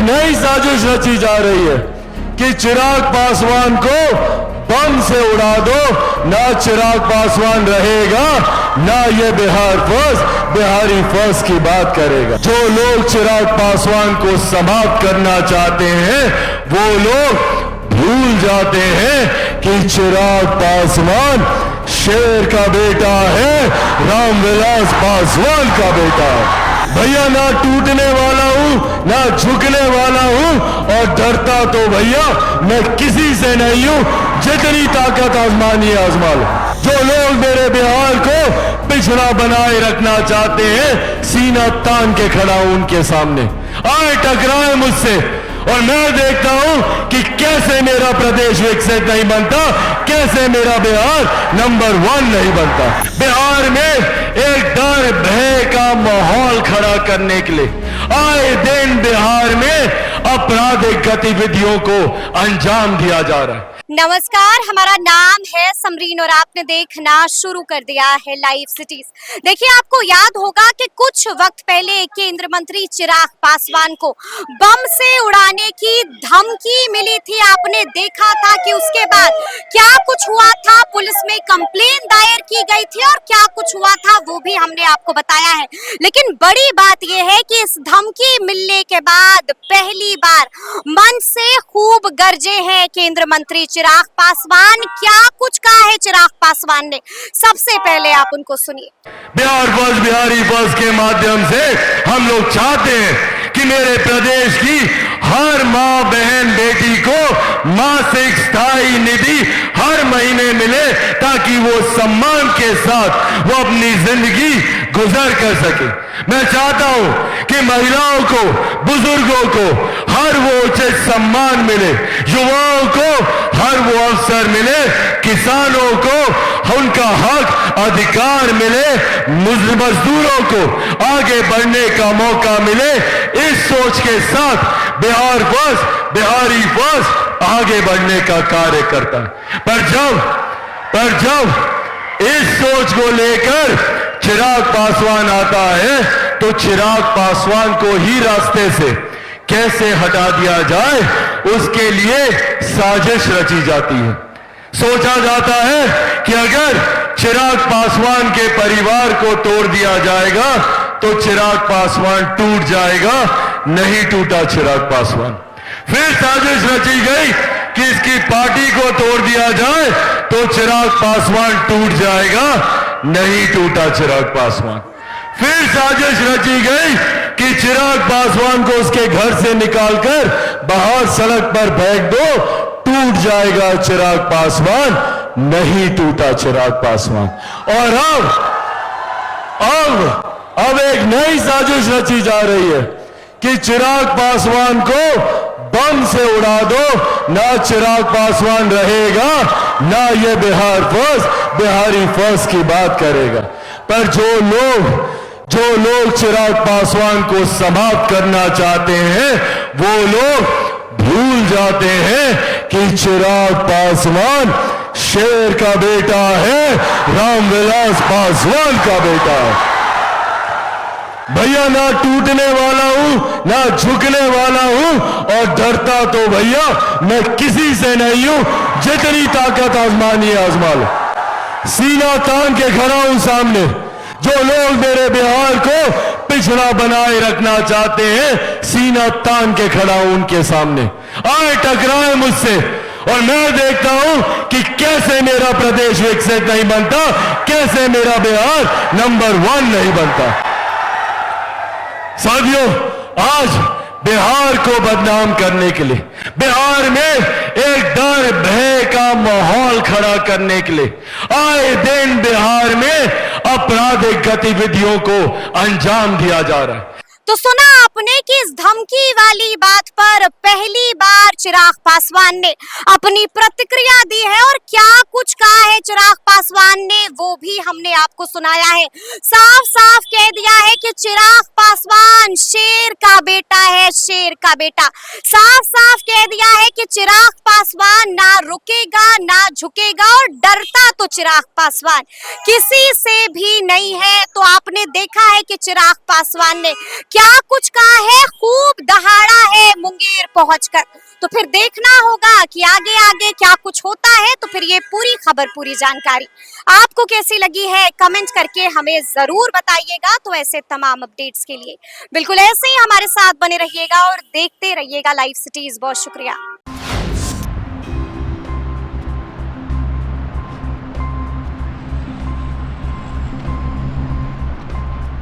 नई साजिश रची जा रही है कि चिराग पासवान को बम से उड़ा दो, ना चिराग पासवान रहेगा, ना ये बिहारी फर्स्ट की बात करेगा। जो लोग चिराग पासवान को समाप्त करना चाहते हैं वो लोग भूल जाते हैं कि चिराग पासवान शेर का बेटा है, रामविलास पासवान का बेटा है। भैया ना टूटने वाला हूं ना झुकने वाला हूं, और डरता तो भैया मैं किसी से नहीं हूं। जितनी ताकत आजमानी है आजमा लो। जो लोग मेरे बिहार को पिछड़ा बनाए रखना चाहते हैं, सीना तान के खड़ा हूं उनके सामने। आए टकराए मुझसे, और मैं देखता हूं कि कैसे मेरा प्रदेश विकसित नहीं बनता, कैसे मेरा बिहार नंबर 1 नहीं बनता। बिहार में एक डर भय का माहौल खड़ा करने के लिए आए दिन बिहार में आपराधिक गतिविधियों को अंजाम दिया जा रहा है। नमस्कार, हमारा नाम है समरीन और आपने देखना शुरू कर दिया है लाइव सिटीज। देखिए, आपको याद होगा कि कुछ वक्त पहले केंद्र मंत्री चिराग पासवान को बम से उड़ाने की धमकी मिली थी। आपने देखा था कि उसके बाद क्या कुछ हुआ था, पुलिस में कंप्लेन दायर की गई थी और क्या कुछ हुआ था वो भी हमने आपको बताया है। लेकिन बड़ी बात यह है कि इस धमकी मिलने के बाद पहली बार मंच से खूब गरजे हैं केंद्र मंत्री चिराग पासवान। क्या कुछ कहा है चिराग पासवान ने, सबसे पहले आप उनको सुनिए। बिहारी फर्स्ट के माध्यम से हम लोग चाहते हैं कि मेरे प्रदेश की हर मां बहन बेटी को मासिक स्थायी निधि हर महीने मिले, ताकि वो सम्मान के साथ वो अपनी जिंदगी गुजर कर सके। मैं चाहता हूं कि महिलाओं को, बुजुर्गों को हर वो उचित सम्मान मिले, युवाओं को हर वो अवसर मिले, किसानों को उनका हक अधिकार मिले, मजदूरों को आगे बढ़ने का मौका मिले। इस सोच के साथ बिहारी फर्स्ट आगे बढ़ने का कार्य करता है। पर जब इस सोच को लेकर चिराग पासवान आता है, तो चिराग पासवान को ही रास्ते से कैसे हटा दिया जाए, उसके लिए साजिश रची जाती है। सोचा जाता है कि अगर चिराग पासवान के परिवार को तोड़ दिया जाएगा तो चिराग पासवान टूट जाएगा। नहीं टूटा चिराग पासवान। फिर साजिश रची गई कि इसकी पार्टी को तोड़ दिया जाए तो चिराग पासवान टूट जाएगा। नहीं टूटा चिराग पासवान। फिर साजिश रची गई कि चिराग पासवान को उसके घर से निकालकर बाहर सड़क पर फेंक दो, टूट जाएगा चिराग पासवान। नहीं टूटा चिराग पासवान। और अब एक नई साजिश रची जा रही है कि चिराग पासवान को बम से उड़ा दो, ना चिराग पासवान रहेगा, ना ये बिहारी फर्स्ट की बात करेगा। पर जो लोग चिराग पासवान को समाप्त करना चाहते हैं वो लोग भूल जाते हैं कि चिराग पासवान शेर का बेटा है, रामविलास पासवान का बेटा है। भैया ना टूटने वाला हूं ना झुकने वाला हूं, और डरता तो भैया मैं किसी से नहीं हूं। जितनी ताकत आजमानी है आजमा लो। सीना तान के खड़ा हूं सामने। जो लोग मेरे बिहार को पिछड़ा बनाए रखना चाहते हैं, सीना तान के खड़ा हूं उनके सामने। आए टकराए मुझसे, और मैं देखता हूं कि कैसे मेरा प्रदेश विकसित नहीं बनता, कैसे मेरा बिहार नंबर 1 नहीं बनता। साथियों, आज बिहार को बदनाम करने के लिए, बिहार में एक डर भय का माहौल खड़ा करने के लिए आए दिन बिहार में आपराधिक गतिविधियों को अंजाम दिया जा रहा है। तो सुना आपने कि इस धमकी वाली बात पर पहली बार चिराग पासवान ने अपनी प्रतिक्रिया दी है, और क्या कुछ कहा है चिराग पासवान ने वो भी हमने आपको सुनाया है। साफ साफ कह दिया है कि चिराग पासवान शेर का बेटा है, शेर का बेटा। साफ साफ कह दिया है कि चिराग पासवान ना रुकेगा ना झुकेगा, और डरता तो चिराग पासवान किसी से भी नहीं है। तो आपने देखा है कि चिराग पासवान ने क्या कुछ कहा है, खूब दहाड़ा है मुंगेर पहुंचकर। तो फिर देखना होगा कि आगे आगे क्या कुछ होता है। तो फिर ये पूरी खबर, पूरी जानकारी आपको कैसी लगी है, कमेंट करके हमें जरूर बताइएगा। तो ऐसे तमाम अपडेट्स के लिए बिल्कुल ऐसे ही हमारे साथ बने रहिएगा और देखते रहिएगा लाइव सिटीज। बहुत शुक्रिया।